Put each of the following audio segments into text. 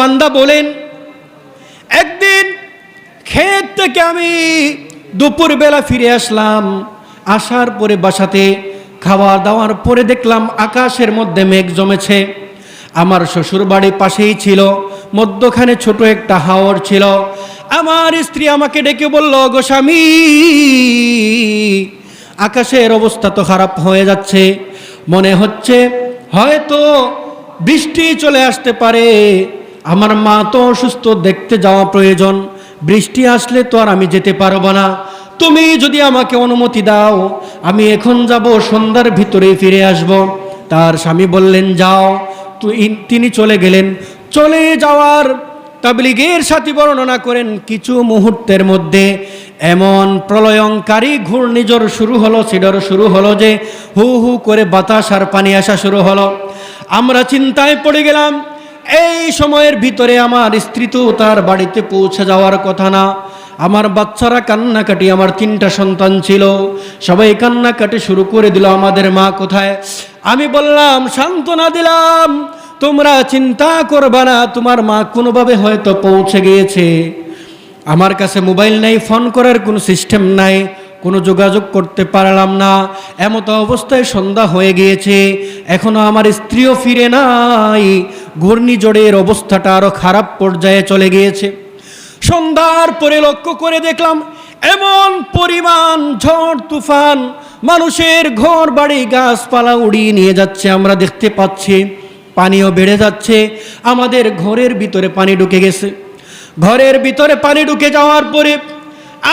বান্দা বলেন, একদিন ক্ষেত থেকে আমি দুপুরবেলা ফিরে আসলাম। আসার পরে বাসাতে খাওয়া দাওয়ার পরে দেখলাম আকাশের মধ্যে মেঘ জমেছে। আমার শ্বশুর বাড়ি পাশেই ছিল, মধ্যখানে ছোট একটা হাওর ছিল। আমার স্ত্রী আমাকে ডেকে বলল, গো স্বামী, আকাশের অবস্থা তো খারাপ হয়ে যাচ্ছে, মনে হচ্ছে হয়তো বৃষ্টি চলে আসতে পারে। আমার মা তো অসুস্থ, দেখতে যাওয়া প্রয়োজন, বৃষ্টি আসলে তো আর আমি যেতে পারবো না। তুমি যদি আমাকে অনুমতি দাও, আমি এখন যাব, সন্ধ্যার ভিতরেই ফিরে আসব। তার স্বামী বললেন, যাও। তিনি চলে গেলেন। চলে যাওয়ার তাবলীগের সাথী বর্ণনা করেন, কিছু মুহূর্তের মধ্যে এমন প্রলয়ঙ্কারী ঘূর্ণিঝড় শুরু হলো, সিডর শুরু হলো যে হু হু করে বাতাস আর পানি আসা শুরু হলো। আমরা চিন্তায় পড়ে গেলাম। এই সময়ের ভিতরে আমার স্ত্রী তো তার বাড়িতে পৌঁছে যাওয়ার কথা না। আমার বাচ্চারা কান্নাকাটি, আমার 3টা সন্তান ছিল, সবাই কান্নাকাটি শুরু করে দিল, আমাদের মা কোথায়? আমি বললাম, সান্ত্বনা দিলাম, তোমরা চিন্তা করবা না, তোমার মা কোনোভাবে হয়তো পৌঁছে গিয়েছে। আমার কাছে মোবাইল নাই, ফোন করার কোনো সিস্টেম নাই, কোনো যোগাযোগ করতে পারলাম না। এমত অবস্থায় সন্ধ্যা হয়ে গিয়েছে, এখনো আমার স্ত্রীও ফিরে নাই। ঘূর্ণিঝড়ের অবস্থাটা আরো খারাপ পর্যায়ে চলে গিয়েছে। সন্ধ্যার পরে লক্ষ্য করে দেখলাম এমন পরিমাণ ঝড় তুফান মানুষের ঘর বাড়ি গাছপালা উড়িয়ে নিয়ে যাচ্ছে, আমরা দেখতে পাচ্ছি। পানিও বেড়ে যাচ্ছে, আমাদের ঘরের ভিতরে পানি ঢুকে গেছে। ঘরের ভিতরে পানি ঢুকে যাওয়ার পরে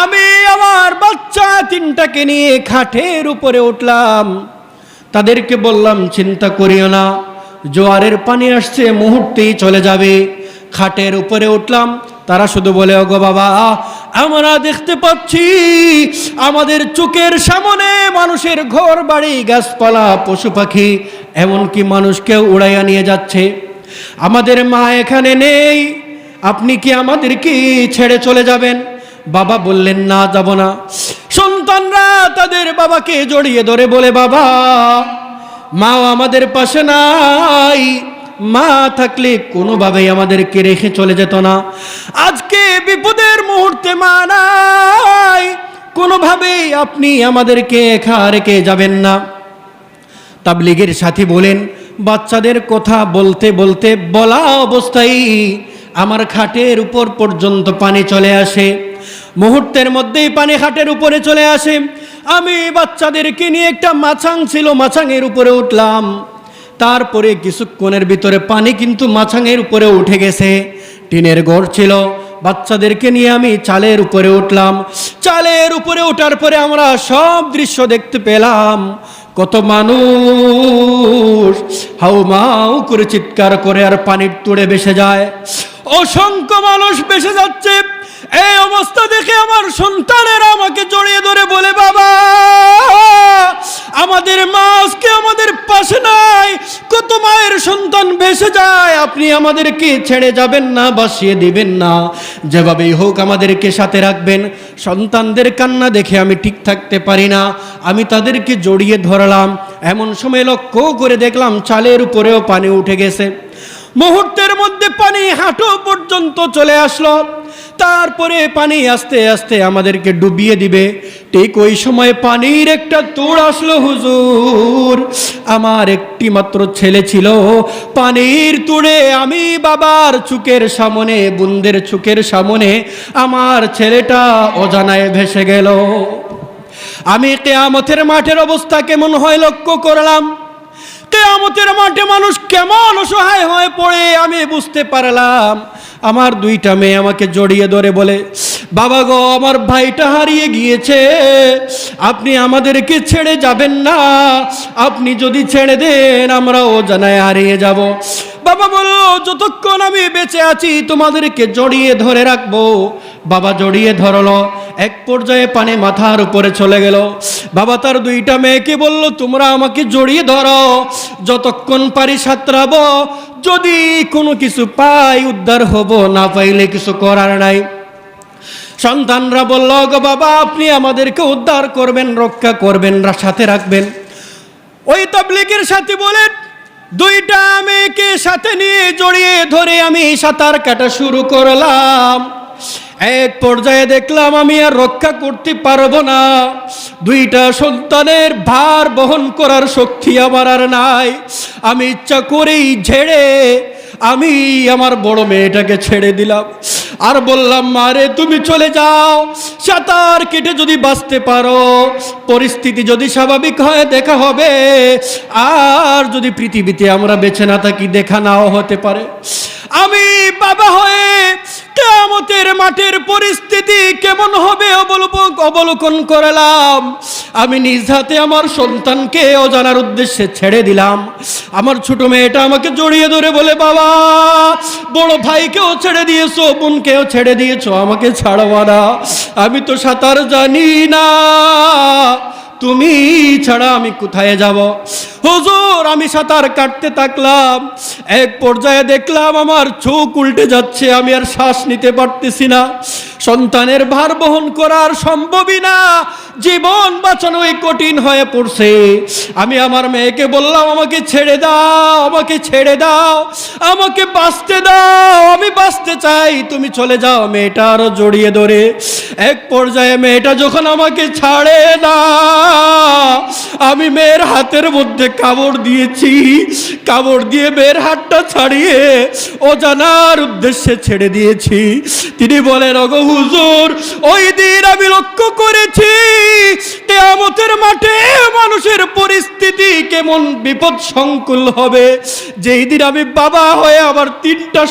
আমি আমার বাচ্চা 3টাকে নিয়ে খাটের উপরে উঠলাম। তাদেরকে বললাম, চিন্তা করিও না, জোয়ারের পানি আসছে, মুহূর্তেই চলে যাবে। খাটের উপরে উঠলাম, তারা শুধু বলে, ওগো বাবা, আমরা দেখতে পাচ্ছি আমাদের চোখের সামনে মানুষের ঘর বাড়ি গাছপালা পশু পাখি এমনকি মানুষকেও উড়াইয়া নিয়ে যাচ্ছে। আমাদের মা এখানে নেই, আপনি কি আমাদেরকে ছেড়ে চলে যাবেন? বাবা বললেন, না, যাব না। সন্তানরা তাদের বাবাকে জড়িয়ে ধরে বলে, বাবা, মাও আমাদের পাশে নাই, মা থাকলে কোনোভাবেই আমাদেরকে রেখে চলে যেত না। আজকে বিপদের মুহূর্তে মা নাই, কোনোভাবেই আপনি আমাদেরকে একা রেখে যাবেন না। তাবলীগের সাথী বলেন, বাচ্চাদের কথা বলতে বলতে বলা অবস্থায় আমার খাটের উপর পর্যন্ত পানি চলে আসে। মুহূর্তের মধ্যেই পানি খাটের উপরে চলে আসে। আমি বাচ্চাদেরকে নিয়ে একটা মাছাং ছিল, মাছাঙের উপরে উঠলাম। তারপরে কিছুক্ষণের ভিতরে পানি কিন্তু মাছাঙের উপরে উঠে গেছে। টিনের ঘর ছিল, বাচ্চাদেরকে নিয়ে আমি চালের উপরে উঠলাম। চালের উপরে ওঠার পরে আমরা সব দৃশ্য দেখতে পেলাম। কত মানুষ হাউমাউ করে চিৎকার করে আর পানির তুড়ে ভেসে যায়। অসংখ্য মানুষ ভেসে যাচ্ছে। এই অবস্থা দেখে আমার সন্তানেরা আমাকে জড়িয়ে ধরে বলে, বাবা, আমাদের মা আজকে আমাদের পাশে নাই, কত মায়ের সন্তান ভেসে যায়, আপনি আমাদেরকে ছেড়ে যাবেন না, বাসিয়ে দিবেন না, যেভাবেই হোক আমাদেরকে সাথে রাখবেন। সন্তানদের কান্না দেখে আমি ঠিক থাকতে পারি না, আমি তাদেরকে জড়িয়ে ধরলাম। এমন সময় লক্ষ্য করে দেখলাম চালের উপরেও পানি উঠে গেছে। মুহূর্তের মধ্যে পানি হাঁটু পর্যন্ত চলে আসলো। তারপরে পানি আস্তে আস্তে আমাদেরকে ডুবিয়ে দিবে। ঠিক ওই সময় পানির একটা তোড় আসলো। হুজুর, আমার একটি মাত্র ছেলে ছিল, পানির তোড়ে আমি বাবার চোখের সামনে, বোনদের চোখের সামনে আমার ছেলেটা অজানায় ভেসে গেল। আমি কিয়ামতের মাঠের অবস্থা কেমন হয় লক্ষ্য করলাম। কিয়ামতের মাঠে মানুষ কেমন অসহায় হয়ে পড়ে আমি বুঝতে পারলাম। আমার 2টা মেয়ে আমাকে জড়িয়ে ধরে বলে, বাবা গো, আমার ভাইটা হারিয়ে গিয়েছে, আপনি আমাদেরকে ছেড়ে যাবেন না, আপনি যদি ছেড়ে দেন আমরাও জানায় হারিয়ে যাব। বাবা বলল, যতক্ষণ আমি বেঁচে আছি তোমাদেরকে জড়িয়ে ধরে রাখবো। বাবা জড়িয়ে ধরলো। এক পর্যায়ে পানি মাথার উপরে চলে গেল। বাবা তার 2টা মেয়েকে বলল, তোমরা আমাকে জড়িয়ে ধরো, যতক্ষণ পারি সাঁতরাবো, যদি কোনো কিছু পাই উদ্ধার হব, না পাইলে কিছু করার নাই। সন্তানরা বলল, গো বাবা, আপনি আমাদেরকে উদ্ধার করবেন, রক্ষা করবেন, সাথে রাখবেন। ওই তাবলীগের সাথী বলেন, দুইটা মেয়েকে সাথে নিয়ে জড়িয়ে ধরে আমি সাঁতার কাটা শুরু করলাম। এক পর্যায়ে দেখলাম আমি আর রক্ষা করতে পারবো না, দুইটা সন্তানের ভার বহন করার শক্তি আমার আর নাই। আমি ইচ্ছা করেই ঝেড়ে আমি আমার বড় মেয়েটাকে ছেড়ে দিলাম আর বললাম, মারে তুমি চলে যাও, সাঁতার কেটে যদি বাঁচতে পারো, পরিস্থিতি যদি স্বাভাবিক হয় দেখা হবে, আর যদি পৃথিবীতে আমরা বেঁচে না থাকি দেখা নাও হতে পারে। আমি বাবা হয়ে কিয়ামতের মাঠের পরিস্থিতি কেমন হবে অবলোকন করলাম। আমি নিজ হাতে আমার সন্তানকে অজানার উদ্দেশ্যে ছেড়ে দিলাম। আমার ছোট মেয়েটা আমাকে জড়িয়ে ধরে বলে, বাবা বড় ভাইকেও ছেড়ে দিয়েছো, বোনকেও ছেড়ে দিয়েছো, আমাকে ছাড়বা না, আমি তো সাঁতার জানি না, তুমি ছাড়া আমি কোথায় যাব? হুজুর আমি সাঁতার কাটতে থাকলাম, এক পর্যায়ে দেখলাম আমার চোখ উল্টে যাচ্ছে, আমি আর শ্বাস নিতে পারতেছি না, সন্তানের ভার বহন করার সম্ভবই না, জীবন বাঁচানোই কঠিন হয়ে পড়ছে। আমি আমার মেয়েকে বললাম, আমাকে ছেড়ে দাও, আমাকে ছেড়ে দাও, আমাকে বাঁচতে দাও, আমি বাঁচতে চাই, তুমি চলে যাও। মেয়েটা আরো জড়িয়ে ধরে এক পর্যায়ে মেয়েটা যখন আমাকে ছাড়ে না, আমি মেয়ের হাতের মধ্যে কামড় দিয়েছি, কামড় দিয়ে মেয়ের হাতটা ছাড়িয়ে অজানার উদ্দেশ্যে ছেড়ে দিয়েছি। তিনি বলেন, ওগো হুজুর, ওই দিন আমি লক্ষ্য করেছি কিয়ামতের মাঠে মানুষের পরিস্থিতি কেমন বিপদ সংকুল হবে, যেই দিন আমি বাবা হয়ে আমার তিনটা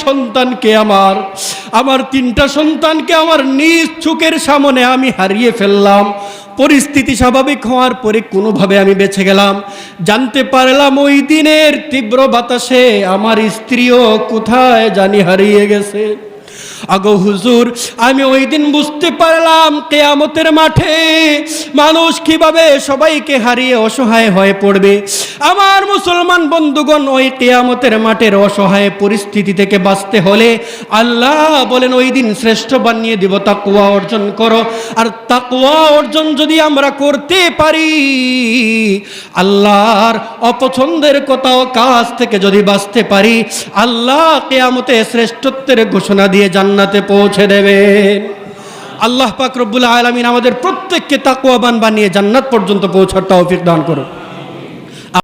সন্তানকে আমার নিজ চোখের সামনে আমি হারিয়ে ফেললাম। পরিস্থিতি স্বাভাবিক হওয়ার পরে কোনোভাবে আমি বেঁচে গেলাম। জানতে পারলাম ওই দিনের তীব্র বাতাসে আমার স্ত্রীও কোথায় জানি হারিয়ে গেছে। আগো হুজুর, আমি ওই দিন বুঝতে পারলাম কিয়ামতের মাঠে মানুষ কিভাবে সবাইকে হারিয়ে অসহায় হয়ে পড়বে। আমার মুসলমান বন্ধুগণ, ওই কিয়ামতের মাঠের অসহায় পরিস্থিতি থেকে বাঁচতে হলে আল্লাহ বলেন ওই দিন শ্রেষ্ঠ বানিয়ে দিব, তাকওয়া অর্জন করো। আর তাকওয়া অর্জন যদি আমরা করতে পারি, আল্লাহর অপছন্দের কোথাও কাজ থেকে যদি বাঁচতে পারি, আল্লাহ কিয়ামতে শ্রেষ্ঠত্বের ঘোষণা দিয়ে জান্নাতে পৌঁছে দেবেন। আল্লাহ পাক রব্বুল আলামিন আমাদের প্রত্যেককে তাকওয়াবান বানিয়ে জান্নাত পর্যন্ত পৌঁছার তৌফিক দান করুন।